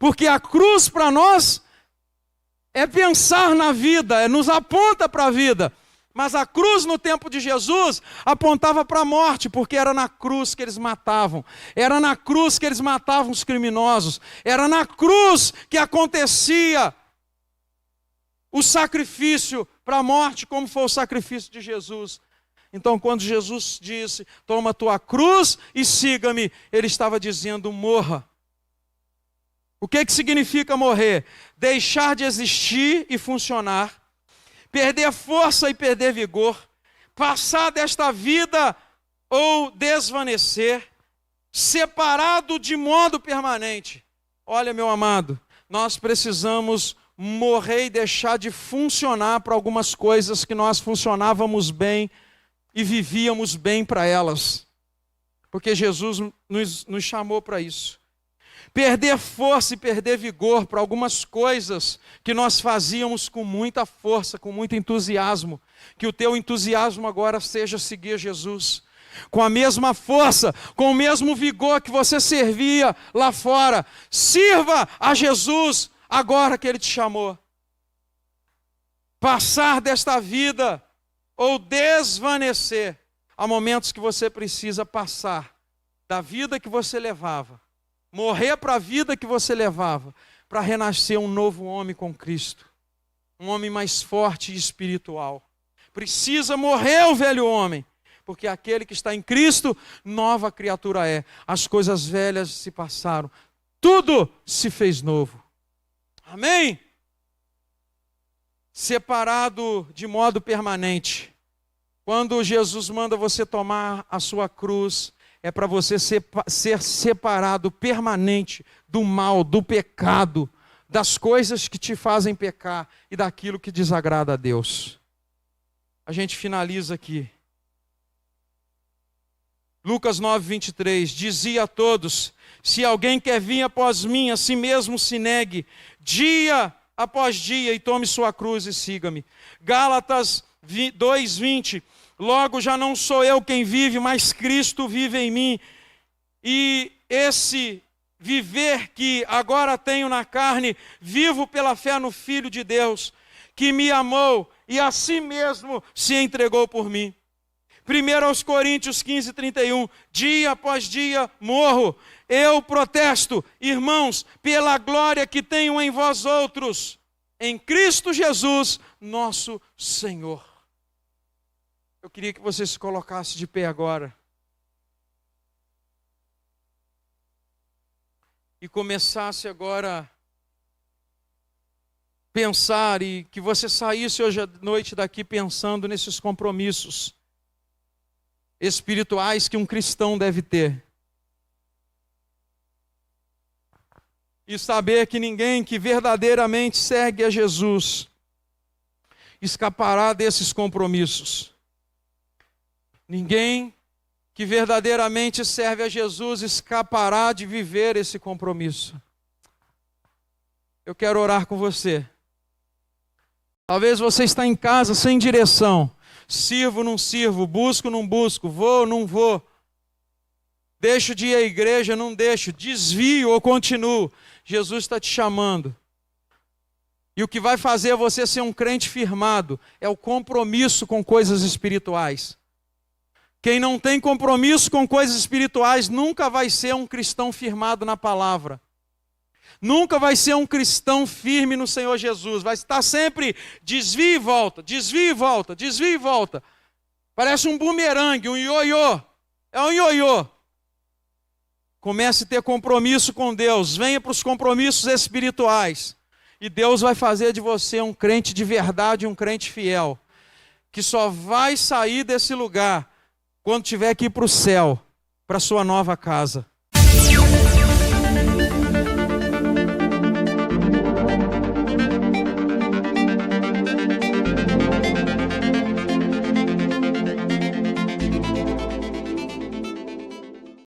Porque a cruz para nós é pensar na vida, nos aponta para a vida. Mas a cruz no tempo de Jesus apontava para a morte, porque era na cruz que eles matavam. Era na cruz que eles matavam os criminosos. Era na cruz que acontecia o sacrifício para a morte, como foi o sacrifício de Jesus. Então, quando Jesus disse, toma a tua cruz e siga-me, ele estava dizendo, morra. O que significa morrer? Deixar de existir e funcionar, perder força e perder vigor, passar desta vida ou desvanecer, separado de modo permanente. Olha, meu amado, nós precisamos morrer e deixar de funcionar para algumas coisas que nós funcionávamos bem e vivíamos bem para elas. Porque Jesus nos chamou para isso. Perder força e perder vigor para algumas coisas que nós fazíamos com muita força, com muito entusiasmo. Que o teu entusiasmo agora seja seguir Jesus. Com a mesma força, com o mesmo vigor que você servia lá fora. Sirva a Jesus agora que Ele te chamou. Passar desta vida ou desvanecer. Há momentos que você precisa passar da vida que você levava. Morrer para a vida que você levava, para renascer um novo homem com Cristo. Um homem mais forte e espiritual. Precisa morrer o velho homem, porque aquele que está em Cristo, nova criatura é. As coisas velhas se passaram, tudo se fez novo. Amém? Separado de modo permanente. Quando Jesus manda você tomar a sua cruz, é para você ser separado permanente do mal, do pecado, das coisas que te fazem pecar e daquilo que desagrada a Deus. A gente finaliza aqui. Lucas 9:23, dizia a todos, se alguém quer vir após mim, a si mesmo se negue, dia após dia, e tome sua cruz e siga-me. Gálatas 2:20, logo já não sou eu quem vive, mas Cristo vive em mim. E esse viver que agora tenho na carne, vivo pela fé no Filho de Deus, que me amou e a si mesmo se entregou por mim. 1 Coríntios 15:31, dia após dia morro. Eu protesto, irmãos, pela glória que tenho em vós outros, em Cristo Jesus, nosso Senhor. Eu queria que você se colocasse de pé agora. E começasse agora a pensar, e que você saísse hoje à noite daqui pensando nesses compromissos espirituais que um cristão deve ter. E saber que ninguém que verdadeiramente segue a Jesus escapará desses compromissos. Ninguém que verdadeiramente serve a Jesus escapará de viver esse compromisso. Eu quero orar com você. Talvez você está em casa sem direção. Sirvo, não sirvo, busco, não busco, vou, não vou. Deixo de ir à igreja, não deixo, desvio ou continuo. Jesus está te chamando. E o que vai fazer você ser um crente firmado é o compromisso com coisas espirituais. Quem não tem compromisso com coisas espirituais nunca vai ser um cristão firmado na palavra. Nunca vai ser um cristão firme no Senhor Jesus. Vai estar sempre desvia e volta, desvia e volta, desvia e volta. Parece um bumerangue, um ioiô. É um ioiô. Comece a ter compromisso com Deus. Venha para os compromissos espirituais. E Deus vai fazer de você um crente de verdade, um crente fiel. Que só vai sair desse lugar quando tiver que ir para o céu, para a sua nova casa.